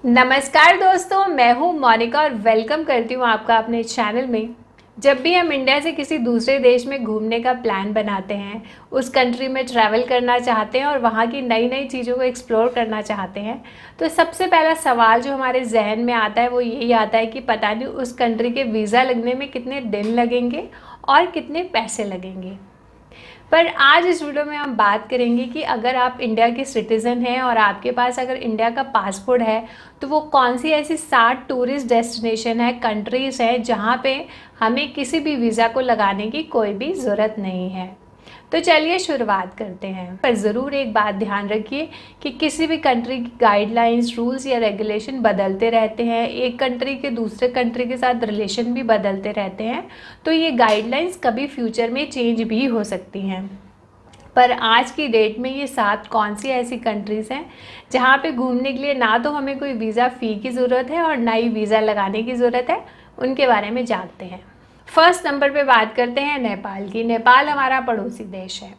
नमस्कार दोस्तों, मैं हूं मोनिका और वेलकम करती हूं आपका अपने चैनल में। जब भी हम इंडिया से किसी दूसरे देश में घूमने का प्लान बनाते हैं, उस कंट्री में ट्रैवल करना चाहते हैं और वहां की नई नई चीज़ों को एक्सप्लोर करना चाहते हैं, तो सबसे पहला सवाल जो हमारे जहन में आता है वो यही आता है कि पता नहीं उस कंट्री के वीज़ा लगने में कितने दिन लगेंगे और कितने पैसे लगेंगे। पर आज इस वीडियो में हम बात करेंगे कि अगर आप इंडिया के सिटीज़न हैं और आपके पास अगर इंडिया का पासपोर्ट है, तो वो कौन सी ऐसी 7 टूरिस्ट डेस्टिनेशन है, कंट्रीज़ हैं जहाँ पे हमें किसी भी वीज़ा को लगाने की कोई भी ज़रूरत नहीं है। तो चलिए शुरुआत करते हैं। पर ज़रूर एक बात ध्यान रखिए कि किसी भी कंट्री की गाइडलाइंस, रूल्स या रेगुलेशन बदलते रहते हैं। एक कंट्री के दूसरे कंट्री के साथ रिलेशन भी बदलते रहते हैं, तो ये गाइडलाइंस कभी फ्यूचर में चेंज भी हो सकती हैं। पर आज की डेट में ये 7 कौन सी ऐसी कंट्रीज़ हैं जहाँ पे घूमने के लिए ना तो हमें कोई वीज़ा फ़ी की ज़रूरत है और ना ही वीज़ा लगाने की ज़रूरत है, उनके बारे में जानते हैं। फर्स्ट नंबर पे बात करते हैं नेपाल की। नेपाल हमारा पड़ोसी देश है।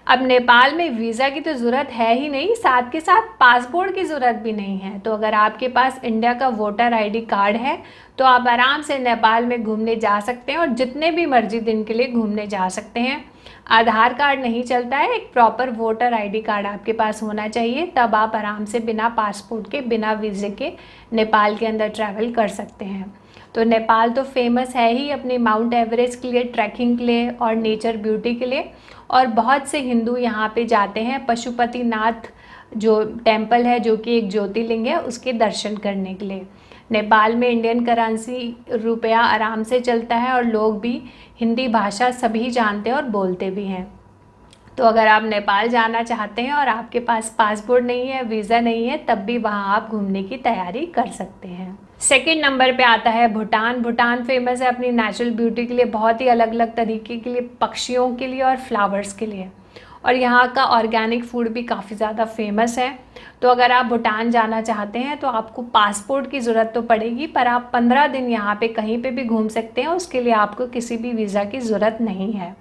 अब नेपाल में वीज़ा की तो ज़रूरत है ही नहीं, साथ के साथ पासपोर्ट की ज़रूरत भी नहीं है। तो अगर आपके पास इंडिया का वोटर आईडी कार्ड है तो आप आराम से नेपाल में घूमने जा सकते हैं और जितने भी मर्जी दिन के लिए घूमने जा सकते हैं। आधार कार्ड नहीं चलता है, एक प्रॉपर वोटर आईडी कार्ड आपके पास होना चाहिए, तब आप आराम से बिना पासपोर्ट के, बिना वीज़े के नेपाल के अंदर ट्रैवल कर सकते हैं। तो नेपाल तो फेमस है ही अपने माउंट एवरेस्ट के लिए, ट्रैकिंग के लिए और नेचर ब्यूटी के लिए। और बहुत से हिंदू यहाँ पे जाते हैं पशुपतिनाथ जो टेम्पल है, जो कि एक ज्योतिर्लिंग है, उसके दर्शन करने के लिए। नेपाल में इंडियन करेंसी रुपया आराम से चलता है और लोग भी हिंदी भाषा सभी जानते हैं और बोलते भी हैं। तो अगर आप नेपाल जाना चाहते हैं और आपके पास पासपोर्ट नहीं है, वीज़ा नहीं है, तब भी वहाँ आप घूमने की तैयारी कर सकते हैं। सेकेंड नंबर पे आता है भूटान। भूटान फेमस है अपनी नेचुरल ब्यूटी के लिए, बहुत ही अलग अलग तरीके के लिए, पक्षियों के लिए और फ्लावर्स के लिए। और यहाँ का ऑर्गेनिक फूड भी काफ़ी ज़्यादा फेमस है। तो अगर आप भूटान जाना चाहते हैं तो आपको पासपोर्ट की ज़रूरत तो पड़ेगी, पर आप 15 दिन यहाँ पे कहीं पे भी घूम सकते हैं, उसके लिए आपको किसी भी वीज़ा की ज़रूरत नहीं है।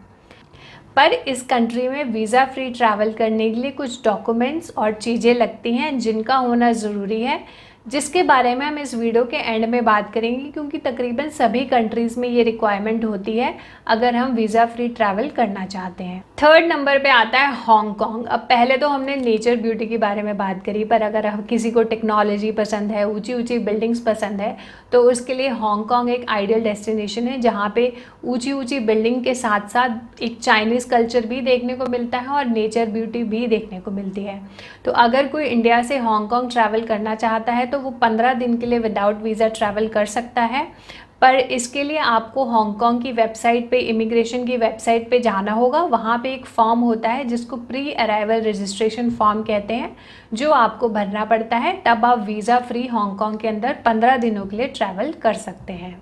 पर इस कंट्री में वीज़ा फ्री ट्रैवल करने के लिए कुछ डॉक्यूमेंट्स और चीज़ें लगती हैं जिनका होना ज़रूरी है, जिसके बारे में हम इस वीडियो के एंड में बात करेंगे, क्योंकि तकरीबन सभी कंट्रीज़ में ये रिक्वायरमेंट होती है अगर हम वीज़ा फ्री ट्रैवल करना चाहते हैं। थर्ड नंबर पे आता है हांगकांग। अब पहले तो हमने नेचर ब्यूटी के बारे में बात करी, पर अगर किसी को टेक्नोलॉजी पसंद है, ऊंची ऊंची बिल्डिंग्स पसंद है, तो उसके लिए हांगकांग एक आइडियल डेस्टिनेशन है, जहाँ पे ऊंची ऊंची बिल्डिंग के साथ साथ एक चाइनीज़ कल्चर भी देखने को मिलता है और नेचर ब्यूटी भी देखने को मिलती है। तो अगर कोई इंडिया से हांगकांग ट्रैवल करना चाहता है तो वो 15 दिन के लिए विदाउट वीज़ा ट्रैवल कर सकता है। पर इसके लिए आपको हांगकांग की वेबसाइट पे, इमिग्रेशन की वेबसाइट पे जाना होगा। वहाँ पे एक फॉर्म होता है जिसको प्री अराइवल रजिस्ट्रेशन फॉर्म कहते हैं, जो आपको भरना पड़ता है, तब आप वीज़ा फ्री हांगकांग के अंदर 15 दिनों के लिए ट्रैवल कर सकते हैं।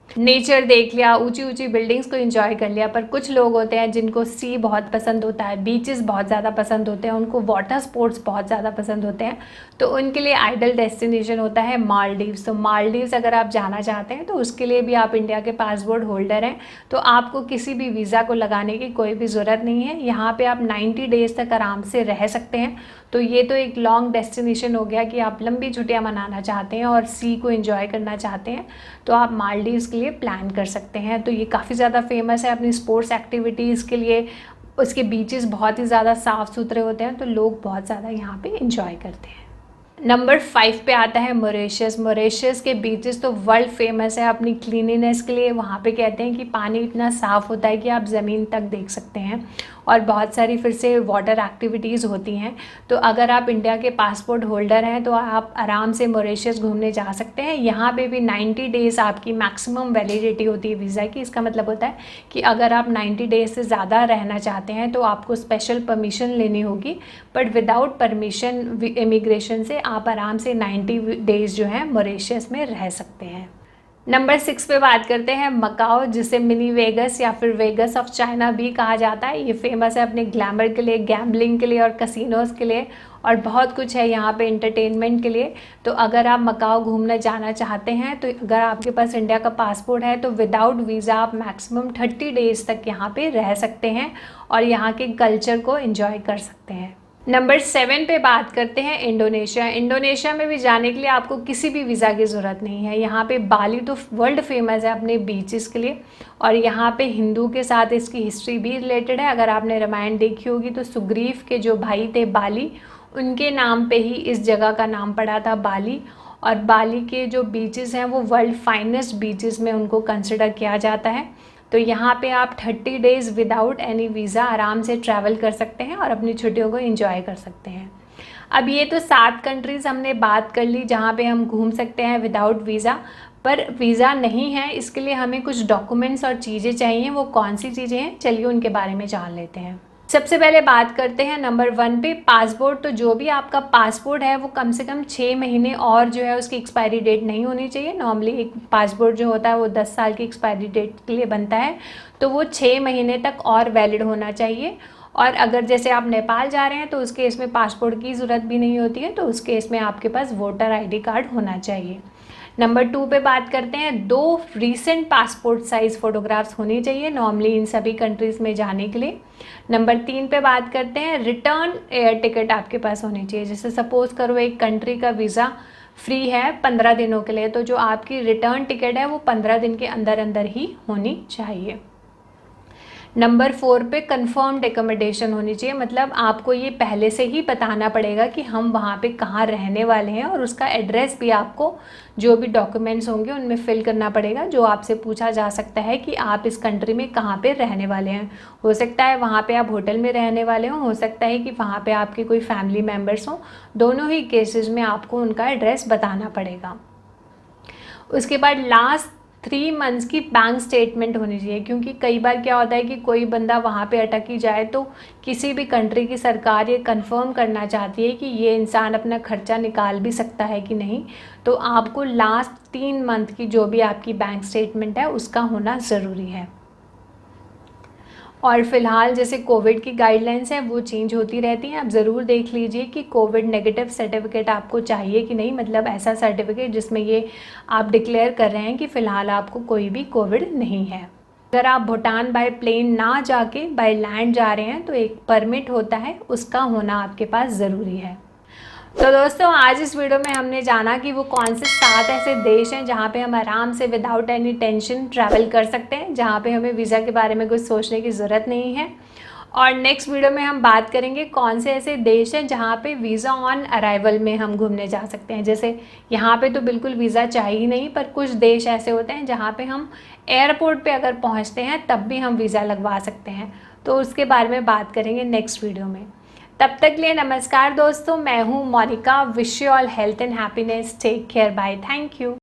नेचर देख लिया, ऊंची ऊंची बिल्डिंग्स को एंजॉय कर लिया, पर कुछ लोग होते हैं जिनको सी बहुत पसंद होता है, बीचेस बहुत ज़्यादा पसंद होते हैं, उनको वाटर स्पोर्ट्स बहुत ज़्यादा पसंद होते हैं, तो उनके लिए आइडल डेस्टिनेशन होता है मालदीव्स। तो मालदीव्स अगर आप जाना चाहते हैं तो उसके लिए भी आप इंडिया के पासपोर्ट होल्डर हैं, तो आपको किसी भी वीज़ा को लगाने की कोई भी ज़रूरत नहीं है। यहाँ पर आप 90 डेज़ तक आराम से रह सकते हैं। तो ये तो एक लॉन्ग डेस्टिनेशन हो गया कि आप लंबी छुट्टियाँ मनाना चाहते हैं और सी को एंजॉय करना चाहते हैं, तो आप मालदीव्स के लिए प्लान कर सकते हैं। तो ये काफ़ी ज़्यादा फेमस है अपनी स्पोर्ट्स एक्टिविटीज़ के लिए। उसके बीचेस बहुत ही ज़्यादा साफ़ सुथरे होते हैं, तो लोग बहुत ज़्यादा यहाँ पे एंजॉय करते हैं। नंबर 5 पे आता है मॉरिशस। मॉरिशस के बीचेस तो वर्ल्ड फेमस है अपनी क्लीनिनेस के लिए। वहाँ पे कहते हैं कि पानी इतना साफ़ होता है कि आप ज़मीन तक देख सकते हैं, और बहुत सारी फिर से वाटर एक्टिविटीज़ होती हैं। तो अगर आप इंडिया के पासपोर्ट होल्डर हैं तो आप आराम से मॉरिशस घूमने जा सकते हैं। यहाँ पे भी 90 डेज़ आपकी मैक्सिमम वैलिडिटी होती है वीज़ा की। इसका मतलब होता है कि अगर आप 90 डेज़ से ज़्यादा रहना चाहते हैं तो आपको स्पेशल परमिशन लेनी होगी, बट विदाउट परमिशन इमिग्रेशन से आप आराम से 90 डेज़ जो हैं मॉरिशस में रह सकते हैं। नंबर 6 पे बात करते हैं मकाओ, जिसे मिनी वेगस या फिर वेगस ऑफ चाइना भी कहा जाता है। ये फेमस है अपने ग्लैमर के लिए, गैम्बलिंग के लिए और कसिनोज़ के लिए, और बहुत कुछ है यहाँ पे एंटरटेनमेंट के लिए। तो अगर आप मकाओ घूमने जाना चाहते हैं तो अगर आपके पास इंडिया का पासपोर्ट है तो विदाउट वीज़ा आप मैक्सिमम 30 डेज़ तक यहाँ पे रह सकते हैं और यहाँ के कल्चर को एंजॉय कर सकते हैं। नंबर 7 पे बात करते हैं इंडोनेशिया। इंडोनेशिया में भी जाने के लिए आपको किसी भी वीज़ा की ज़रूरत नहीं है। यहाँ पे बाली तो वर्ल्ड फेमस है अपने बीचेस के लिए, और यहाँ पे हिंदू के साथ इसकी हिस्ट्री भी रिलेटेड है। अगर आपने रामायण देखी होगी तो सुग्रीव के जो भाई थे बाली, उनके नाम पे ही इस जगह का नाम पड़ा था बाली। और बाली के जो बीचेस हैं वो वर्ल्ड फाइनेस्ट बीचेस में उनको कंसिडर किया जाता है। तो यहाँ पे आप 30 डेज़ विदाउट एनी वीज़ा आराम से ट्रैवल कर सकते हैं और अपनी छुट्टियों को एंजॉय कर सकते हैं। अब ये तो 7 कंट्रीज़ हमने बात कर ली जहाँ पे हम घूम सकते हैं विदाउट वीज़ा। पर वीज़ा नहीं है, इसके लिए हमें कुछ डॉक्यूमेंट्स और चीज़ें चाहिए। वो कौन सी चीज़ें हैं, चलिए उनके बारे में जान लेते हैं। सबसे पहले बात करते हैं नंबर 1 पे पासपोर्ट। तो जो भी आपका पासपोर्ट है वो कम से कम 6 महीने और जो है उसकी एक्सपायरी डेट नहीं होनी चाहिए। नॉर्मली एक पासपोर्ट जो होता है वो 10 साल की एक्सपायरी डेट के लिए बनता है, तो वो 6 महीने तक और वैलिड होना चाहिए। और अगर जैसे आप नेपाल जा रहे हैं तो उस केस में पासपोर्ट की ज़रूरत भी नहीं होती है, तो उस केस में आपके पास वोटर ID कार्ड होना चाहिए। नंबर 2 पे बात करते हैं, 2 रीसेंट पासपोर्ट साइज़ फ़ोटोग्राफ्स होनी चाहिए नॉर्मली इन सभी कंट्रीज़ में जाने के लिए। नंबर 3 पे बात करते हैं, रिटर्न एयर टिकट आपके पास होनी चाहिए। जैसे सपोज़ करो एक कंट्री का वीज़ा फ्री है 15 दिनों के लिए, तो जो आपकी रिटर्न टिकट है वो 15 दिन के अंदर अंदर ही होनी चाहिए। नंबर 4 पे कंफर्म्ड एकोमोडेशन होनी चाहिए, मतलब आपको ये पहले से ही बताना पड़ेगा कि हम वहाँ पे कहाँ रहने वाले हैं, और उसका एड्रेस भी आपको जो भी डॉक्यूमेंट्स होंगे उनमें फिल करना पड़ेगा। जो आपसे पूछा जा सकता है कि आप इस कंट्री में कहाँ पे रहने वाले हैं। हो सकता है वहाँ पे आप होटल में रहने वाले हों, हो सकता है कि वहाँ पे आपके कोई फैमिली मेम्बर्स हों। दोनों ही केसेस में आपको उनका एड्रेस बताना पड़ेगा। उसके बाद लास्ट 3 मंथ्स की बैंक स्टेटमेंट होनी चाहिए, क्योंकि कई बार क्या होता है कि कोई बंदा वहाँ पे अटक ही जाए तो किसी भी कंट्री की सरकार ये कंफर्म करना चाहती है कि ये इंसान अपना खर्चा निकाल भी सकता है कि नहीं। तो आपको लास्ट 3 मंथ की जो भी आपकी बैंक स्टेटमेंट है उसका होना ज़रूरी है। और फ़िलहाल जैसे कोविड की गाइडलाइंस हैं वो चेंज होती रहती हैं। आप ज़रूर देख लीजिए कि कोविड नेगेटिव सर्टिफिकेट आपको चाहिए कि नहीं, मतलब ऐसा सर्टिफिकेट जिसमें ये आप डिक्लेयर कर रहे हैं कि फ़िलहाल आपको कोई भी कोविड नहीं है। अगर आप भूटान बाय प्लेन ना जाके बाय लैंड जा रहे हैं तो एक परमिट होता है, उसका होना आपके पास ज़रूरी है। तो दोस्तों आज इस वीडियो में हमने जाना कि वो कौन से 7 ऐसे देश हैं जहाँ पे हम आराम से विदाउट एनी टेंशन ट्रैवल कर सकते हैं, जहाँ पे हमें वीज़ा के बारे में कुछ सोचने की ज़रूरत नहीं है। और नेक्स्ट वीडियो में हम बात करेंगे कौन से ऐसे देश हैं जहाँ पे वीज़ा ऑन अराइवल में हम घूमने जा सकते हैं। जैसे यहाँ पे तो बिल्कुल वीज़ा चाहिए ही नहीं, पर कुछ देश ऐसे होते हैं जहाँ पे हम एयरपोर्ट पे अगर पहुँचते हैं तब भी हम वीज़ा लगवा सकते हैं। तो उसके बारे में बात करेंगे नेक्स्ट वीडियो में। तब तक लिए नमस्कार दोस्तों, मैं हूँ Monika. Wish you all health and happiness. Take care, bye, thank you.